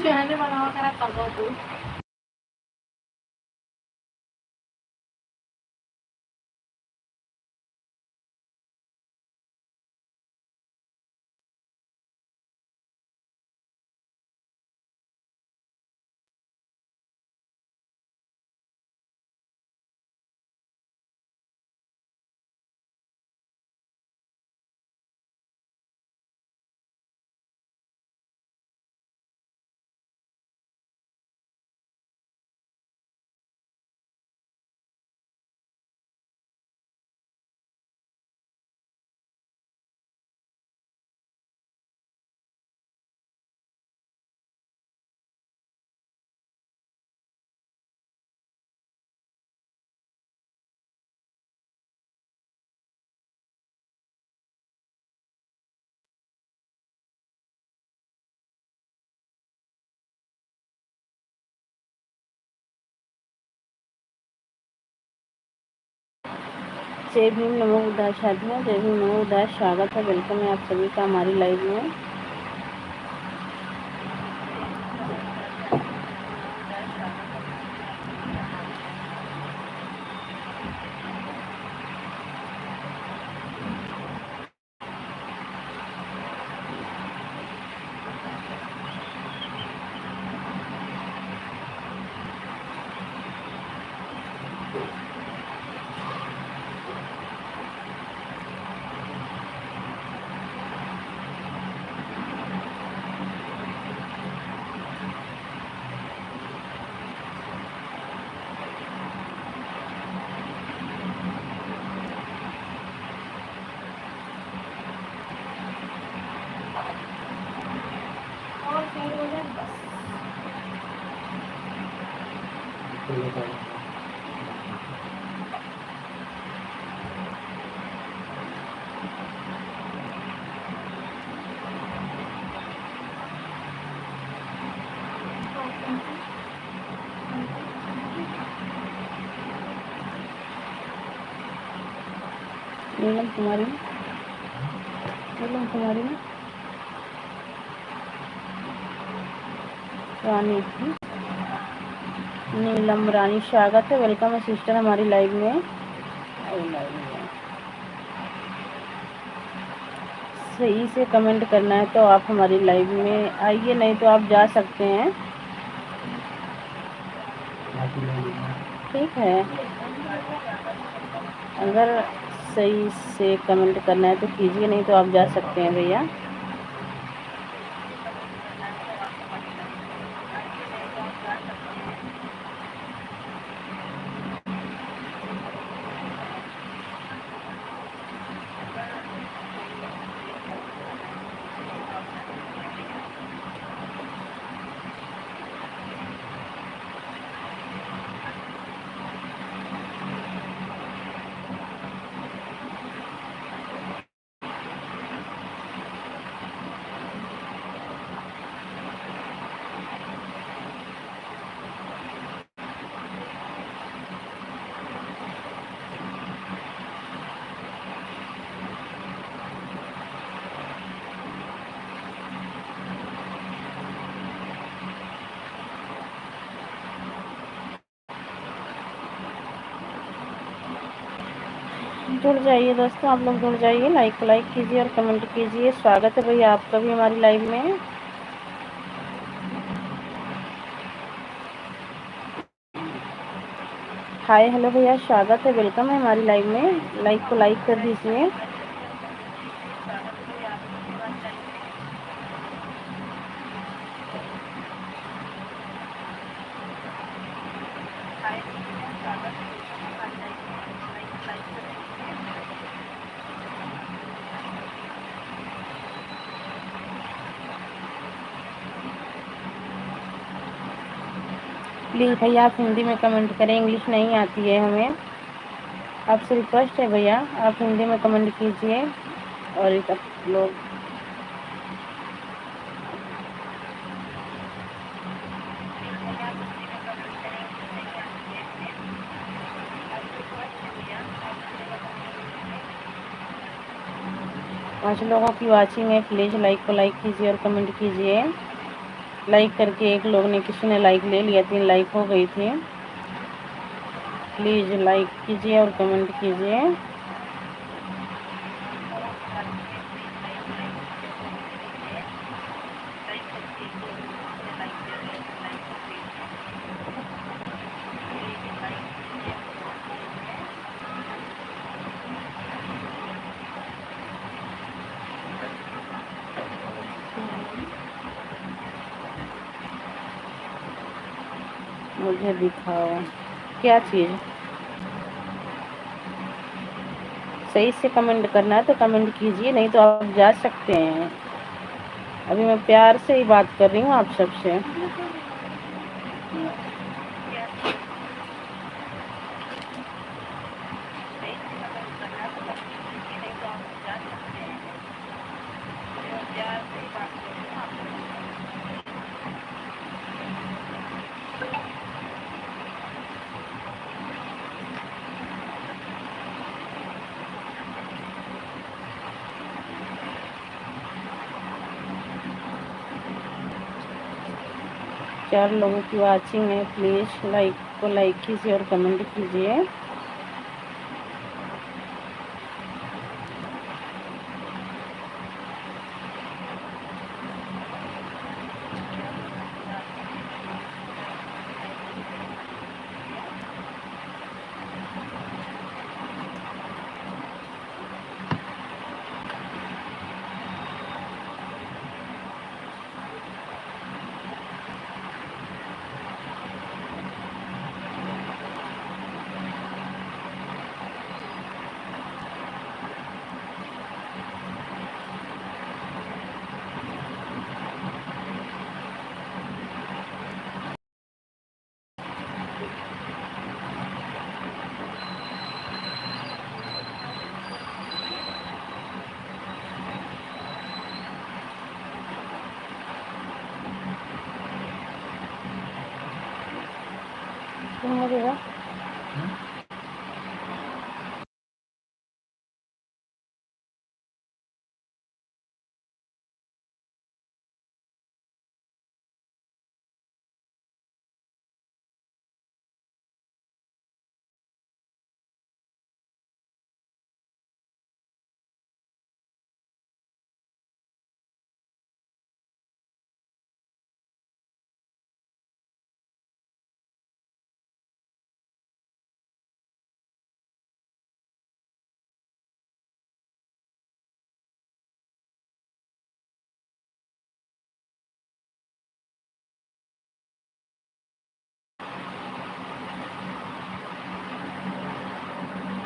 मैंने बनावा करा तब तू जय भीम नमो बुद्धाय साथियों, जय भीम नमो बुद्धाय। स्वागत है, वेलकम है आप सभी का हमारी लाइव में। नीलम कुमारी, नीलम कुमारी रानी, नीलम रानी, स्वागत है, वेलकम है सिस्टर हमारी लाइव में। सही से कमेंट करना है तो आप हमारी लाइव में आइए, नहीं तो आप जा सकते हैं। ठीक है, अगर सही से कमेंट करना है तो कीजिए, नहीं तो आप जा सकते हैं भैया। जुड़ जाइए दोस्तों, आप लोग जुड़ जाइए, लाइक कीजिए और कमेंट कीजिए। स्वागत है भैया आपका भी हमारी लाइव में। हाय हेलो भैया, स्वागत है, वेलकम है हमारी लाइव में। लाइक कर दीजिए। प्लीज़ भैया आप हिंदी में कमेंट करें, इंग्लिश नहीं आती है हमें। आपसे रिक्वेस्ट है भैया, आप हिंदी में कमेंट कीजिए। और एक लोग पाँच लोगों की वॉचिंग है, प्लीज़ लाइक कीजिए और कमेंट कीजिए। लाइक करके एक लोग ने, किसी ने लाइक ले लिया, 3 लाइक हो गई थी। प्लीज़ लाइक कीजिए और कमेंट कीजिए। मुझे दिखाओ क्या चीज़। सही से कमेंट करना है तो कमेंट कीजिए, नहीं तो आप जा सकते हैं। अभी मैं प्यार से ही बात कर रही हूँ आप सबसे। चार लोगों की वाचिंग है, प्लीज़ लाइक को लाइक कीजिए और कमेंट कीजिए।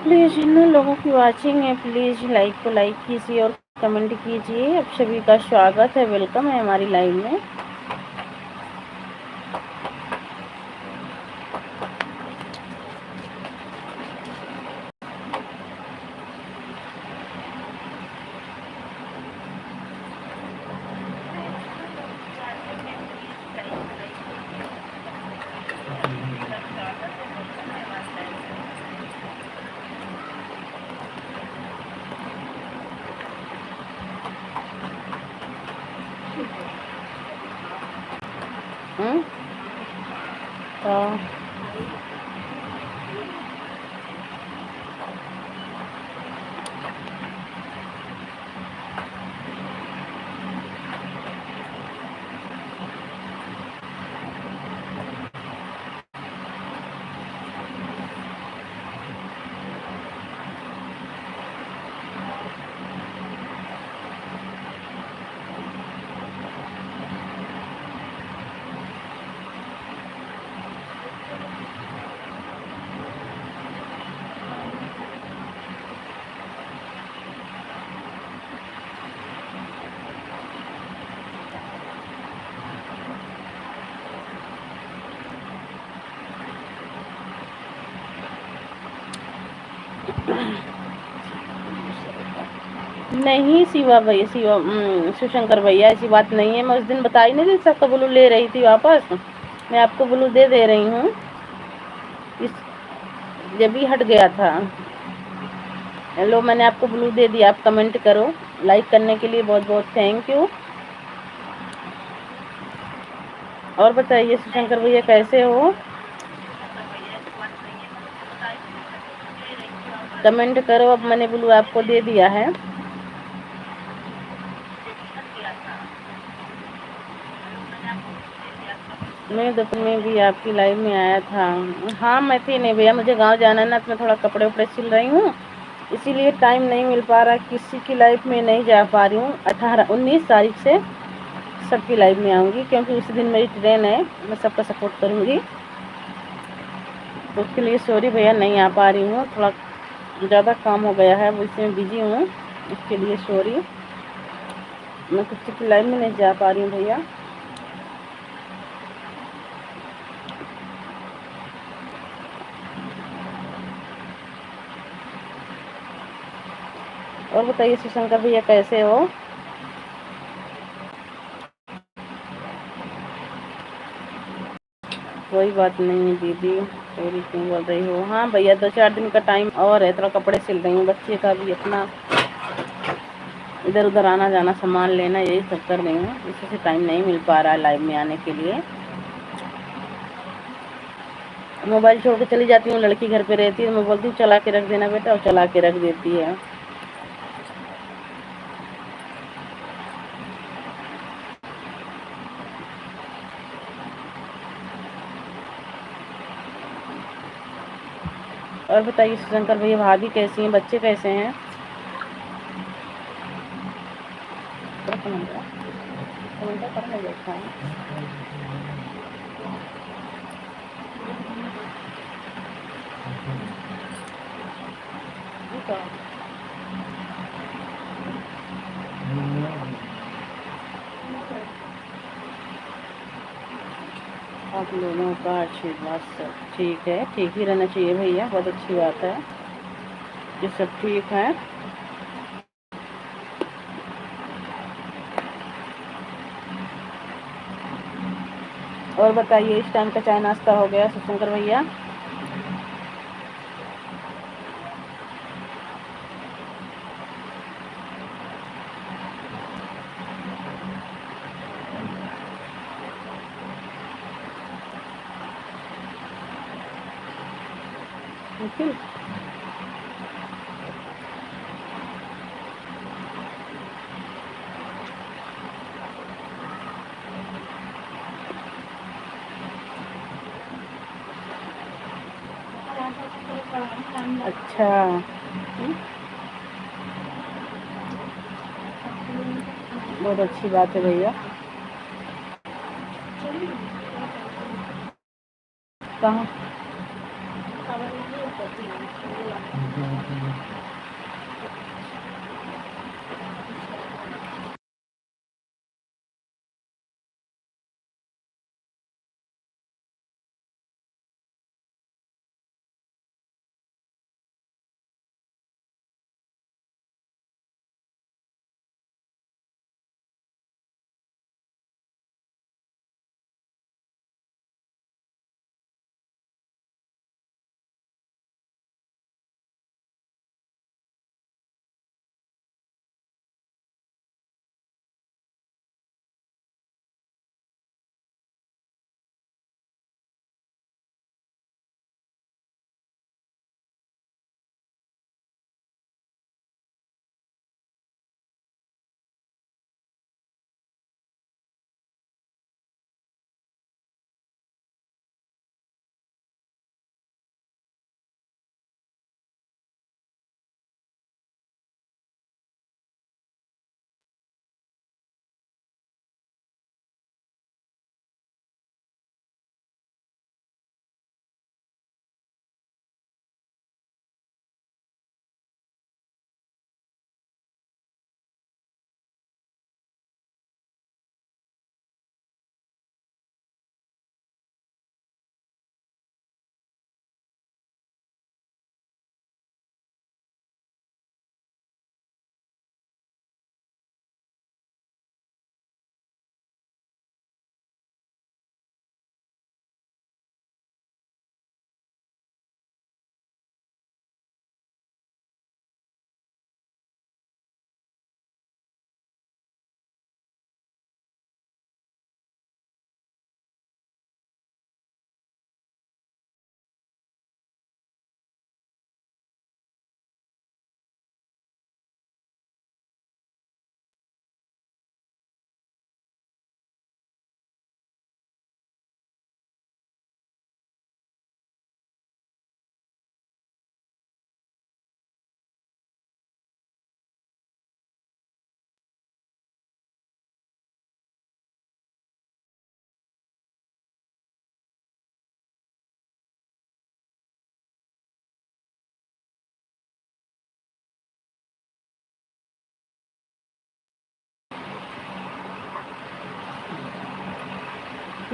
प्लीज़ इन लोगों की वाचिंग है, प्लीज़ लाइक को लाइक कीजिए और कमेंट कीजिए। आप सभी का स्वागत है, वेलकम है हमारी लाइव में। तो नहीं शिवा भैया, शिवशंकर भैया, ऐसी बात नहीं है। मैं उस दिन बता ही नहीं थी सबका ब्लू ले रही थी वापस। मैं आपको ब्लू दे रही हूँ, इस जब ही हट गया था। हेलो, मैंने आपको ब्लू दे दिया। आप कमेंट करो, लाइक करने के लिए बहुत बहुत थैंक यू। और बताइए शिवशंकर भैया कैसे हो? कमेंट करो। अब मैंने ब्लू आपको दे दिया है। मैं दोपहर में भी आपकी लाइव में आया था। हाँ मैं थी नहीं भैया, मुझे गांव जाना है ना, तो मैं थोड़ा कपड़े उपड़े सिल रही हूँ, इसीलिए टाइम नहीं मिल पा रहा। किसी की लाइव में नहीं जा पा रही हूँ। 19 तारीख से सबकी लाइव में आऊँगी, क्योंकि उसी दिन मेरी ट्रेन है। मैं सबका सपोर्ट करूँगी, तो उसके लिए सॉरी भैया नहीं आ पा रही हूँ। थोड़ा ज़्यादा काम हो गया है, वो इसमें बिजी हूँ, उसके लिए सॉरी। मैं किसी की लाइव में नहीं जा पा रही हूँ भैया। और बताइए शिवशंकर भैया कैसे हो? कोई बात नहीं दीदी, सॉरी क्यों बोल रही हो? हाँ भैया 2-4 दिन का टाइम और है, थोड़ा कपड़े सिल रही हूँ, बच्चे का भी अपना इधर उधर आना जाना, सामान लेना, यही सब कर रही हूँ, इसी से टाइम नहीं मिल पा रहा है लाइव में आने के लिए। मोबाइल छोड़ के चली जाती हूँ, लड़की घर पे रहती है, मैं बोलती हूँ चला के रख देना बेटा, और चला के रख देती है। और बताइए शंकर भैया, भाभी कैसी हैं, बच्चे कैसे हैं? आप लोगों का आशीर्वाद सब ठीक है, ठीक ही रहना चाहिए भैया, बहुत अच्छी बात है कि सब ठीक है। और बताइए इस टाइम का चाय नाश्ता हो गया शिवशंकर भैया? निखिल अच्छा। बहुत अच्छी बात है भैया। कहाँ?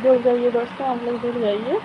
जुड़ जाइए दोस्तों, आप लोग जुड़ जाइए।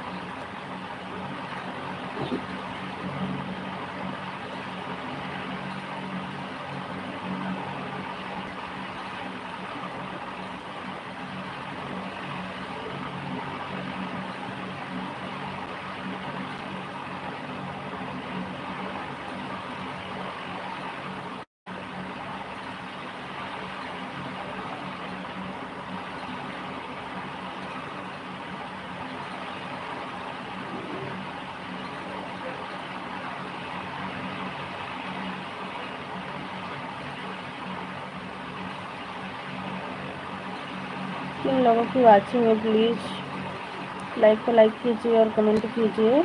किन लोगों की वाचिंग है प्लीज़ लाइक को लाइक कीजिए और कमेंट कीजिए।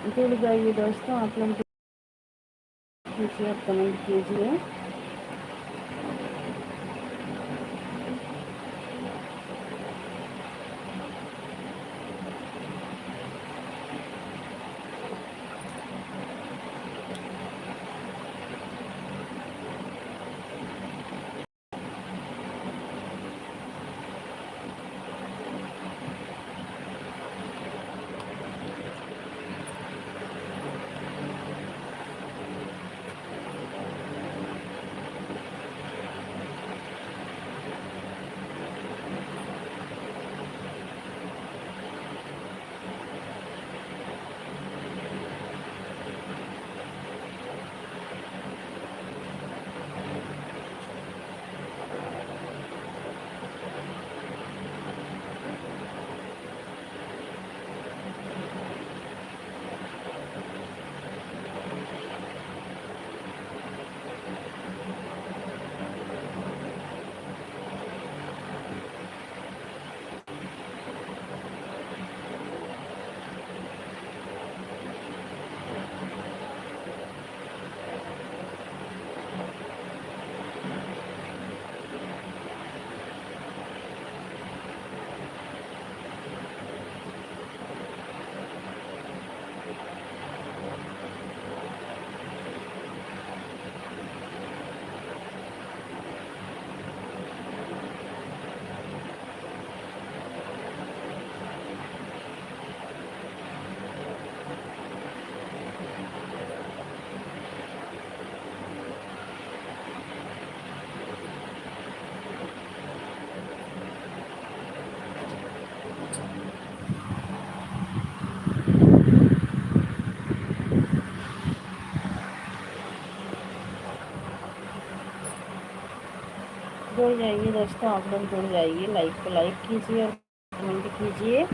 जुड़ जाइए दोस्तों, आप लोग कीजिए, आप कमेंट कीजिए। जुड़ जाइए दोस्तों, आप लोग जुड़ जाइए, लाइक को लाइक कीजिए और कमेंट कीजिए।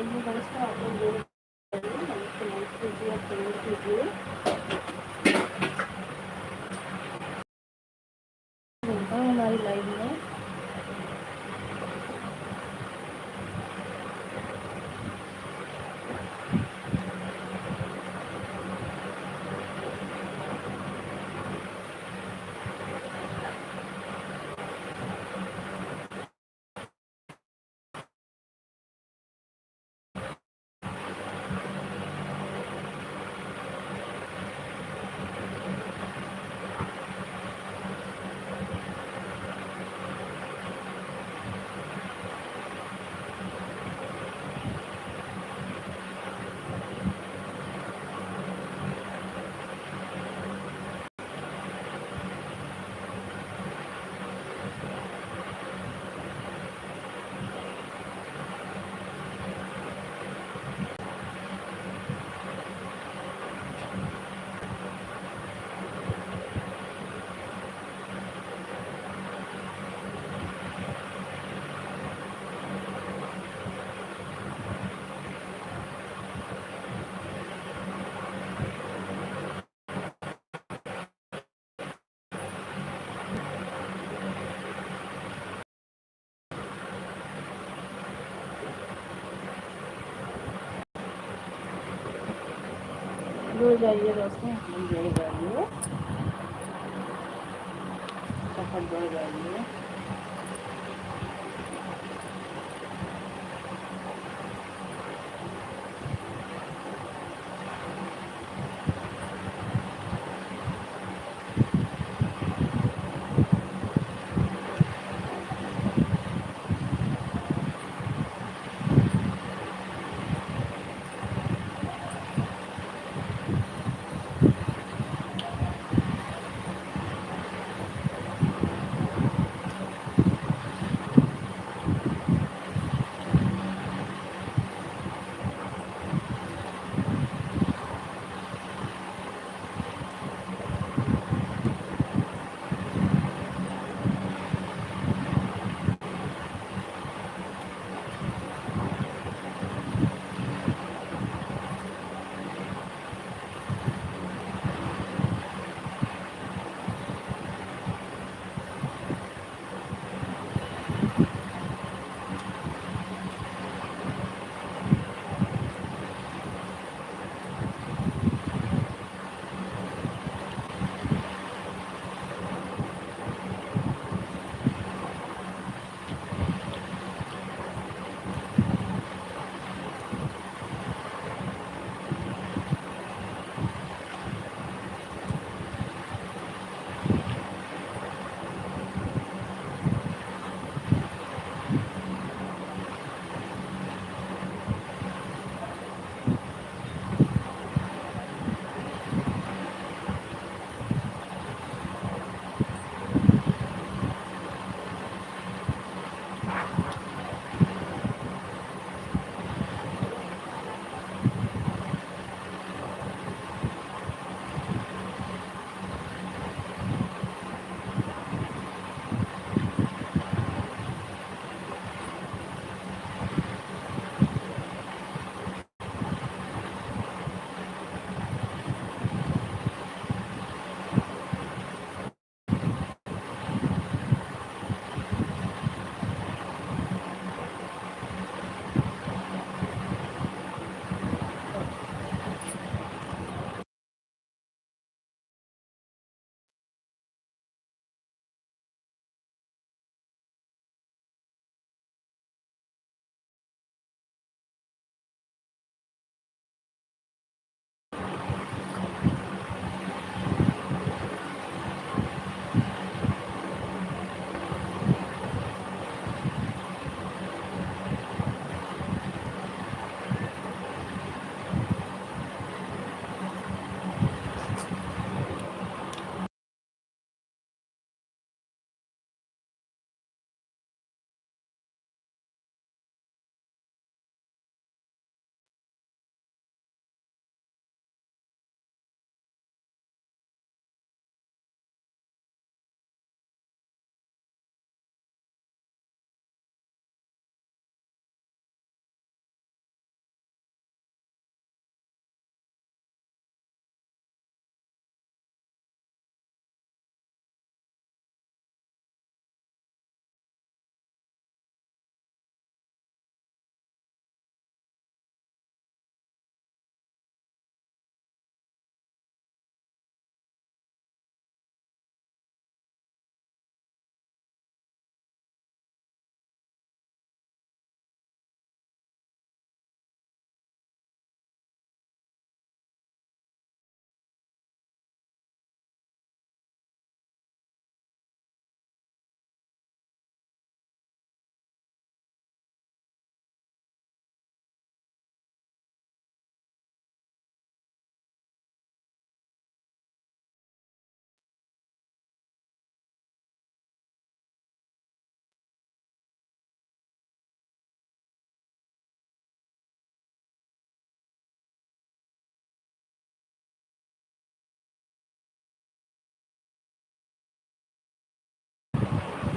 नमस्कार, आप लोग जो कमेंट कीजिए, कमेंट कीजिए। मिलता हूँ हमारी लाइव में। जुड़ जाइए दोस्तों, जुड़ जाइए, सफल जुड़ जाइए।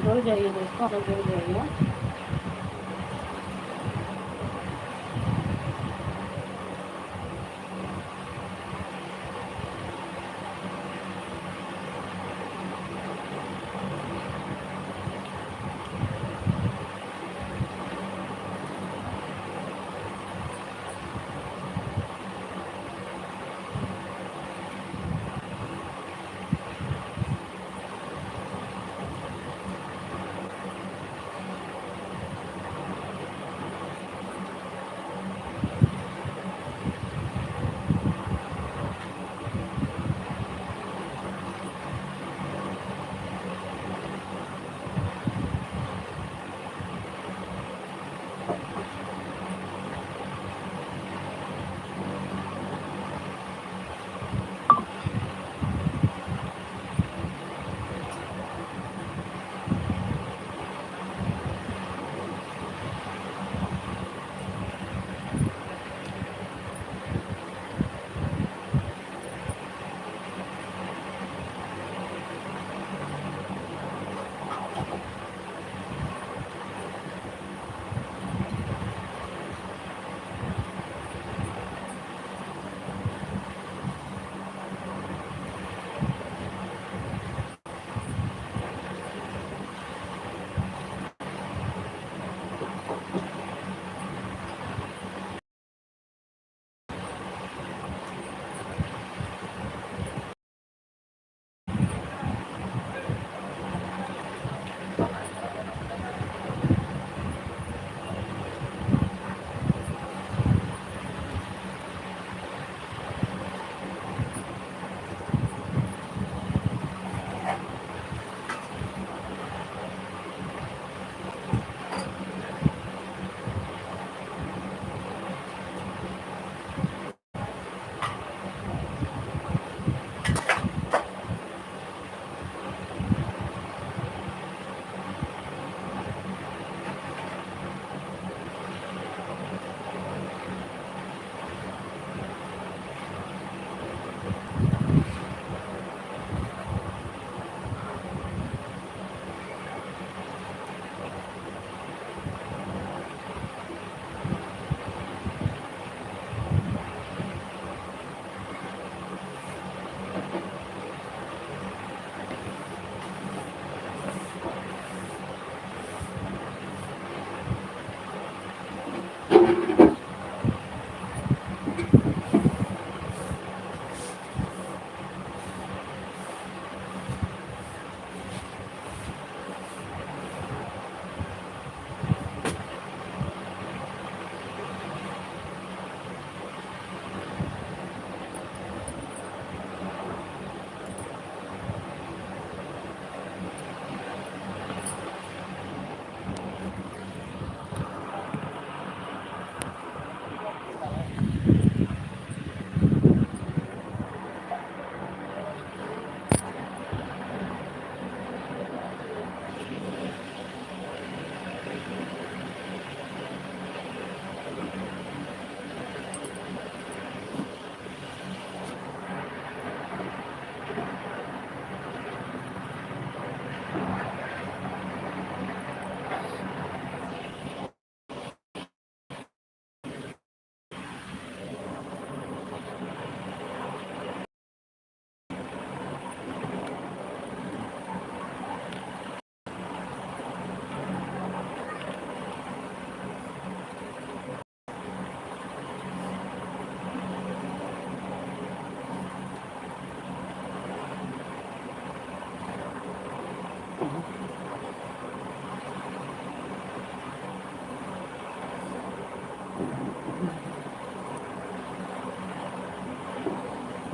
जुड़ जाइए दोस्तों, आप जुड़ जाइए।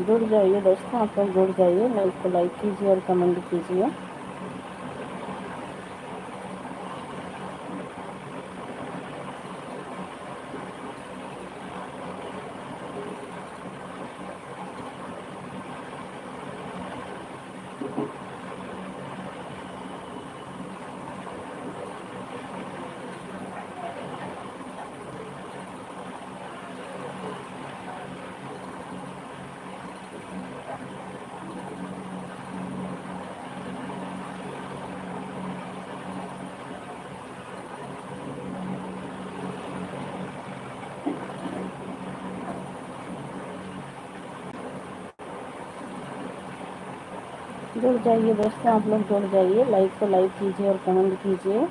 जुड़ जाइए दोस्तों, आप लोग जुड़ जाइए, लाइव को लाइक कीजिए और कमेंट कीजिए। जुड़ जाइए दोस्तों, आप लोग जुड़ जाइए, लाइक को लाइक कीजिए और कमेंट कीजिए।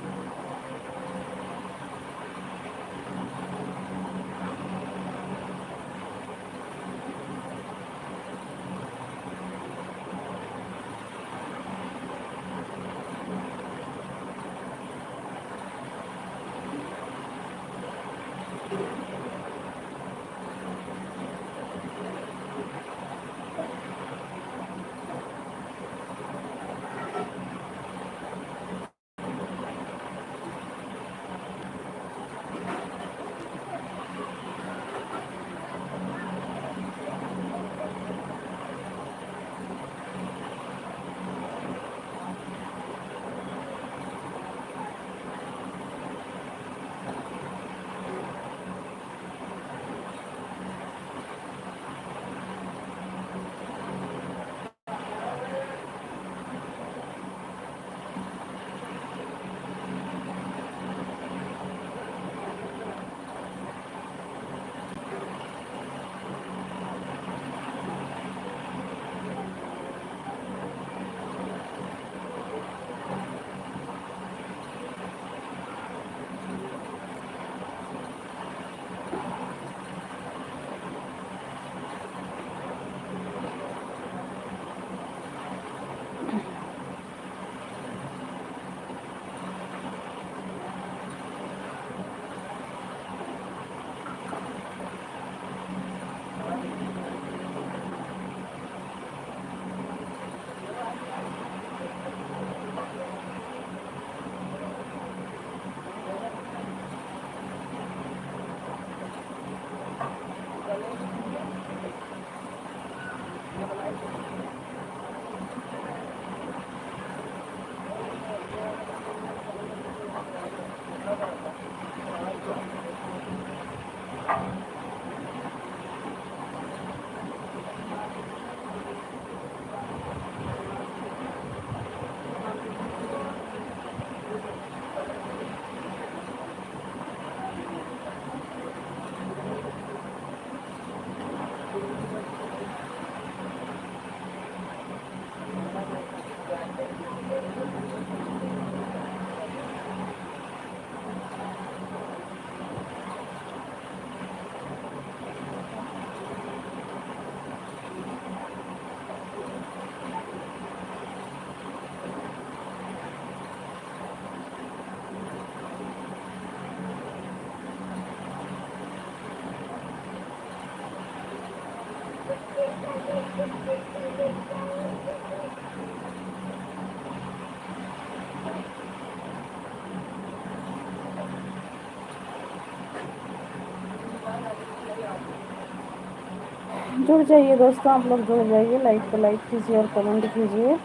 जुड़ जाइए दोस्तों, आप लोग जुड़ जाइए, लाइक को लाइक कीजिए और कमेंट कीजिए।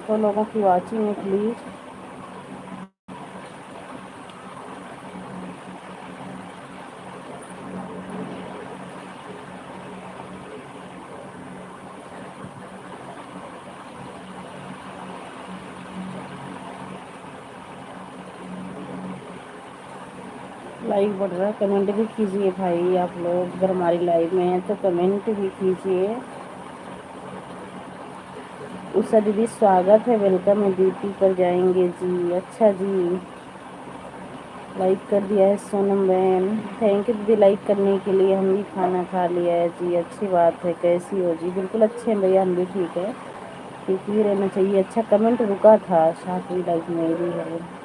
तो लोगों की वाचिंग है प्लीज़। लाइक बढ़ रहा है, कमेंट भी कीजिए भाई। आप लोग अगर हमारी लाइव में हैं तो कमेंट भी कीजिए। उषा दीदी स्वागत है, वेलकम है, ड्यूटी पर जाएंगे जी। अच्छा जी, लाइक कर दिया है सोनम बहन, थैंक यू दीदी लाइक करने के लिए। हम भी खाना खा लिया है जी, अच्छी बात है। कैसी हो जी? बिल्कुल अच्छे हैं भैया, हम भी ठीक है, ठीक ही रहना चाहिए। अच्छा कमेंट रुका था, सातवीं लाइक मेरी है।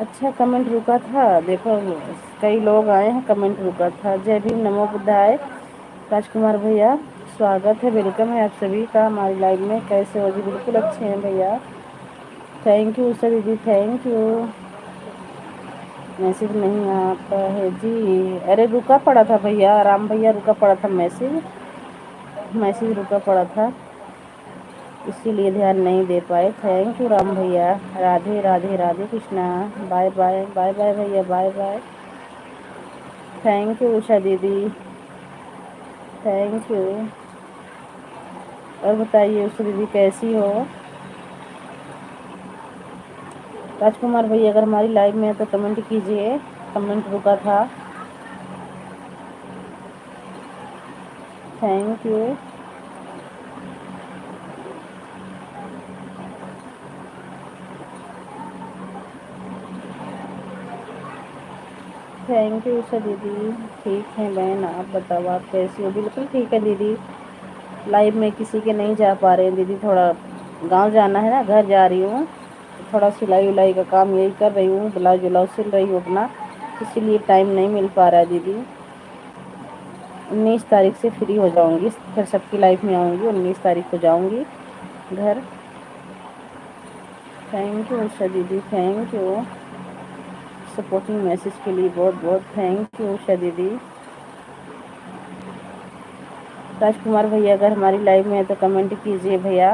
अच्छा कमेंट रुका था, देखो कई लोग आए हैं, कमेंट रुका था। जय भीम, नमो बुद्धाय। राजकुमार भैया स्वागत है, वेलकम है आप सभी का हमारी लाइव में। कैसे हो जी? बिल्कुल अच्छे हैं भैया, थैंक यू उषा दीदी, थैंक यू। मैसेज नहीं आता है जी, अरे रुका पड़ा था भैया, राम भैया रुका पड़ा था, मैसेज रुका पड़ा था, इसीलिए ध्यान नहीं दे पाए। थैंक यू राम भैया। Radhe Radhe, Radhe Krishna. Bye bye, bye bye भैया, bye bye. Thank you Usha दीदी, थैंक यू। और बताइए उषा दीदी कैसी हो? राजकुमार भैया अगर हमारी लाइव में है तो कमेंट कीजिए, कमेंट रुका था। Thank you. Thank you Usha दीदी। ठीक है बहन, आप बताओ आप कैसी हो? बिल्कुल ठीक है दीदी। लाइव में किसी के नहीं जा पा रहे हैं दीदी, थोड़ा गांव जाना है ना, घर जा रही हूँ, तो थोड़ा सिलाई उलाई का काम यही कर रही हूँ, ब्लाउज व्लाउज सिल रही हूँ अपना, इसीलिए टाइम नहीं मिल पा रहा है दीदी। 19 तारीख से फ्री हो जाऊँगी, फिर सबकी लाइफ में आऊँगी, 19 तारीख को जाऊँगी घर। थैंक यू उषा दीदी, थैंक यू सपोर्टिंग मैसेज के लिए, बहुत बहुत थैंक यू उषा दीदी। राजकुमार भैया अगर हमारी लाइव में है तो कमेंट कीजिए भैया।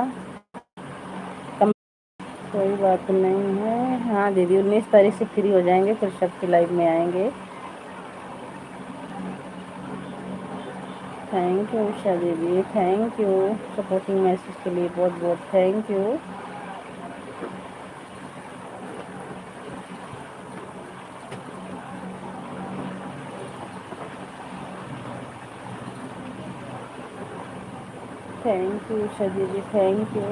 कोई बात नहीं है, हाँ दीदी 19 तारीख से फ्री हो जाएंगे, फिर सबकी लाइव में आएंगे। थैंक यू उषा दीदी, थैंक यू सपोर्टिंग मैसेज के लिए, बहुत बहुत thank you. Thank you Usha दीदी, thank you.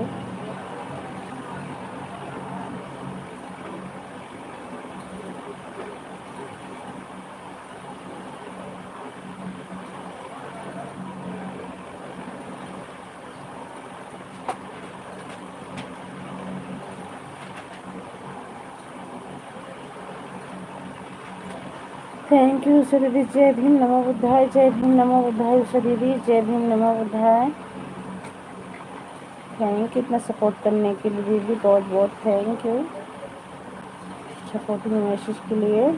Thank you Usha दीदी। जय भीम नमो बुद्धाय, जय भीम नमो बुद्धाय उषा दीदी, जय भीम नमो बुद्धाय। थैंक यू इतना सपोर्ट करने के लिए दीदी, बहुत बहुत थैंक यू सपोर्टिंग मैसेज के लिए।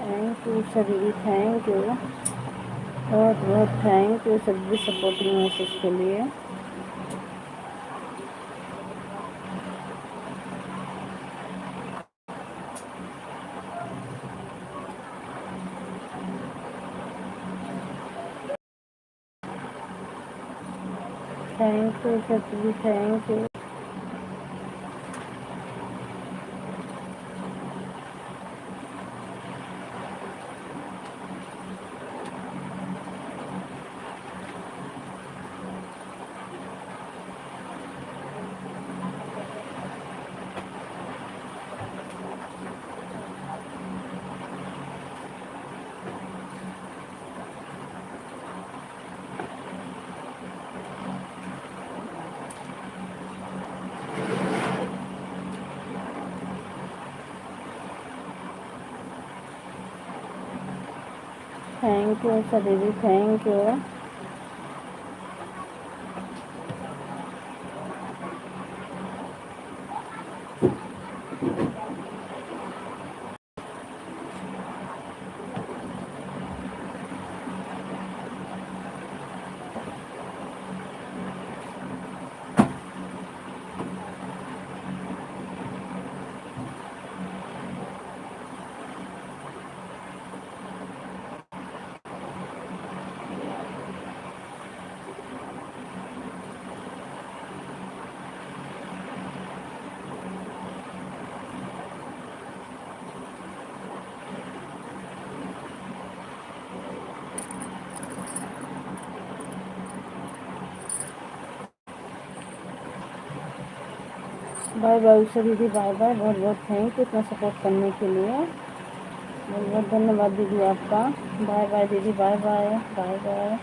थैंक यू उषा दीदी, थैंक यू बहुत बहुत थैंक यू सभी सपोर्टिंग मैसेज के लिए। थैंक यू उषा दीदी, thank you. Thank you Usha दीदी, thank you. Bye bye Usha दीदी, बाय बाय, बहुत बहुत थैंक यू इतना सपोर्ट करने के लिए, बहुत बहुत धन्यवाद दीदी आपका। बाय बाय दीदी, बाय बाय, बाय बाय।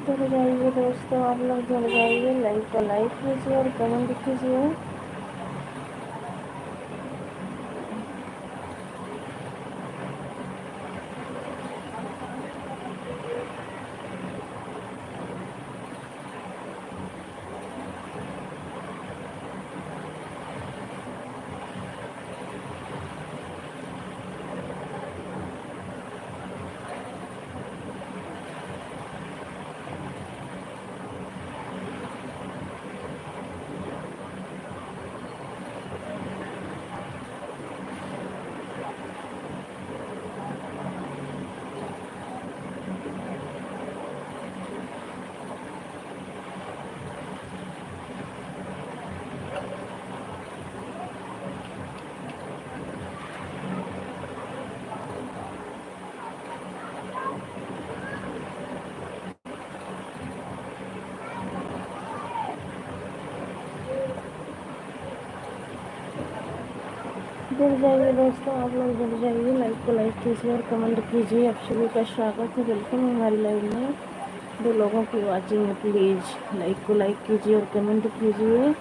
जुड़ जाइए दोस्तों, आप लोग जुड़ जाइए, लाइक कीजिए और कमेंट कीजिए। जुड़ जाइए दोस्तों, आप लोग जुड़ जाइए, लाइक कीजिए और कमेंट कीजिए। आप सभी का स्वागत है, वेलकम है हमारी लाइव में। 2 लोगों की वाचिंग है, प्लीज लाइक कीजिए और कमेंट कीजिए।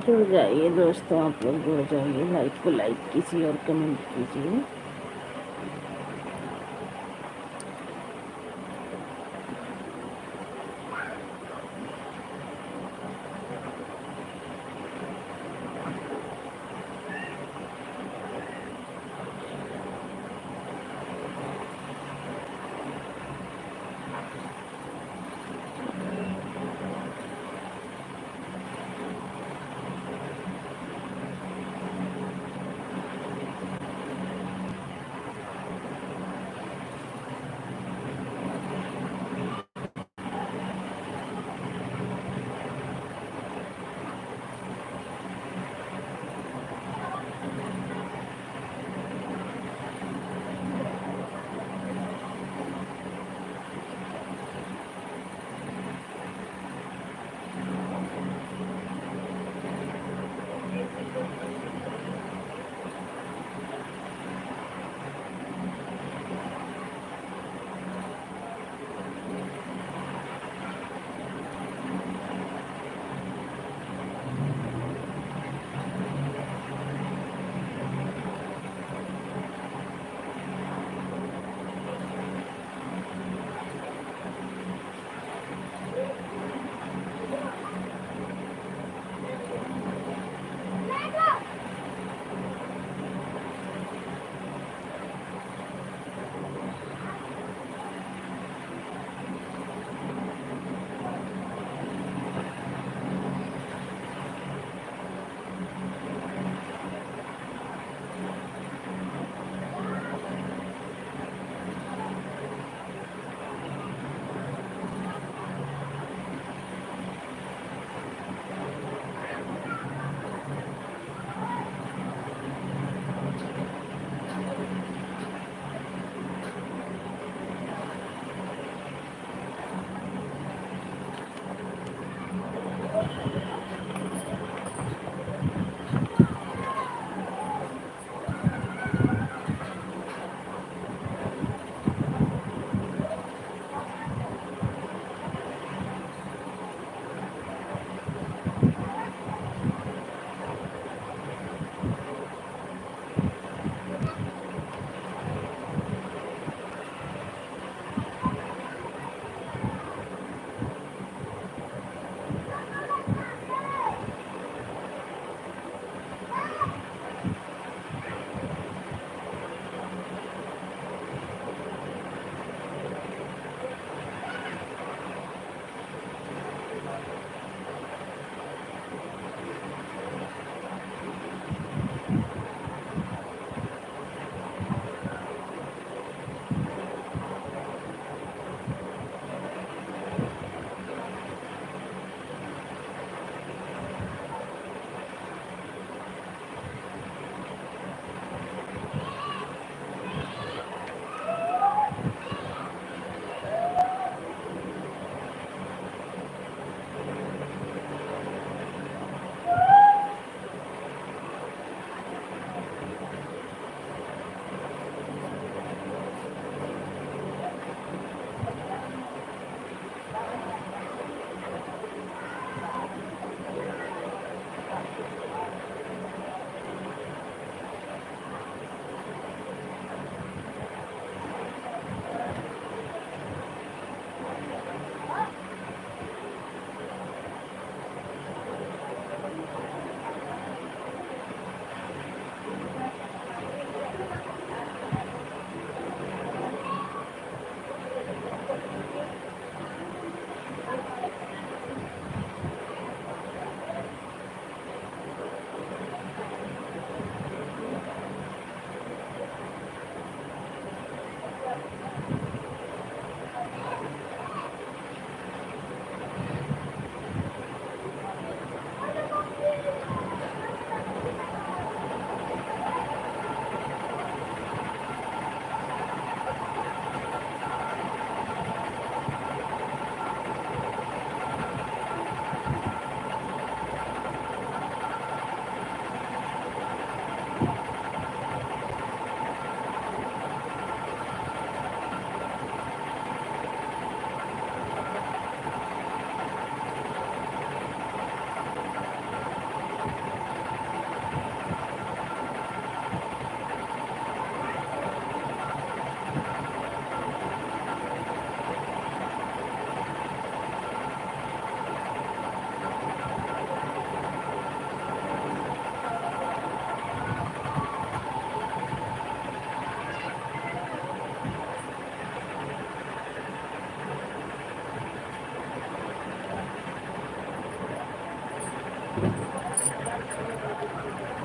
जुड़ जाइए दोस्तों, आप लोग जुड़ जाइए, लाइक को लाइक कीजिए और कमेंट कीजिए।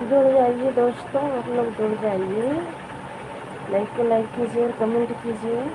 जुड़ जाइए दोस्तों, आप लोग जुड़ जाइए, लाइक को लाइक कीजिए और कमेंट कीजिए।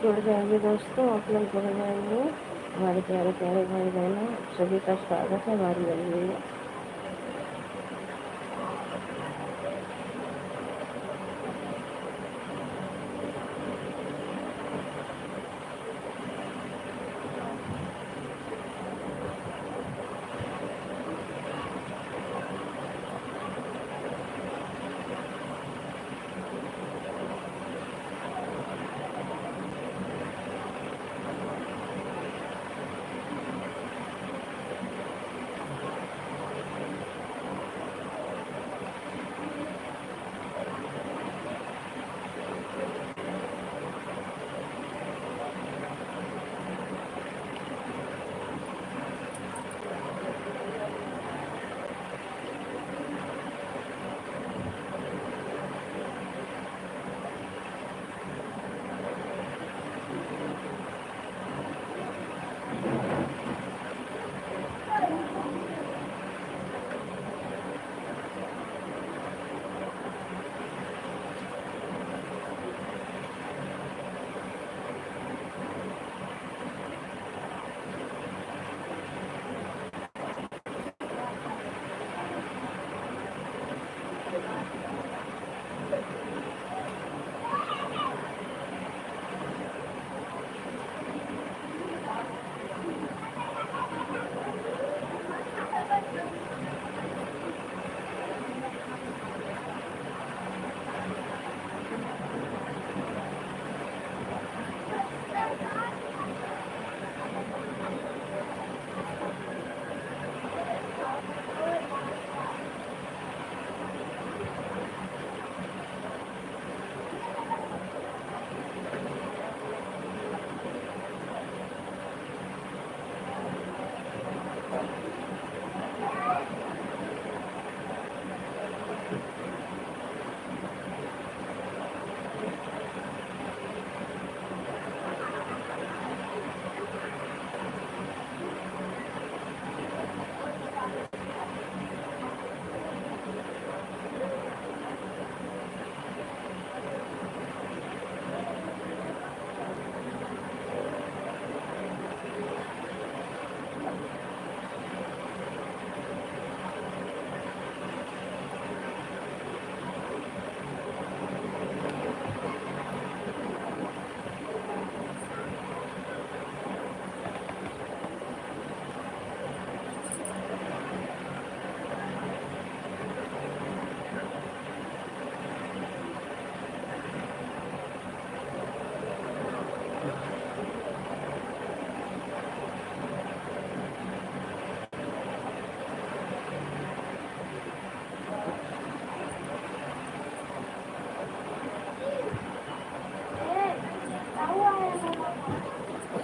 जुड़ जाइए दोस्तों, आप लोग जुड़ जाइए, हमारे प्यारे प्यारे भाई बहनों, सभी का स्वागत है हमारी वाली वीडियो।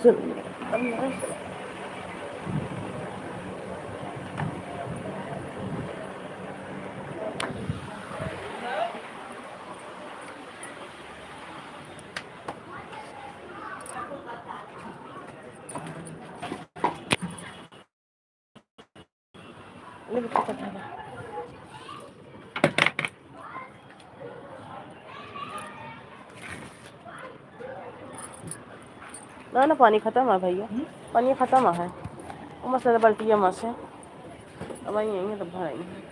सुन ना ना पानी ख़त्म है भैया, पानी ख़त्म है। वो मसाला बाल्टी में से अब आई आएंगे तब भराएंगे।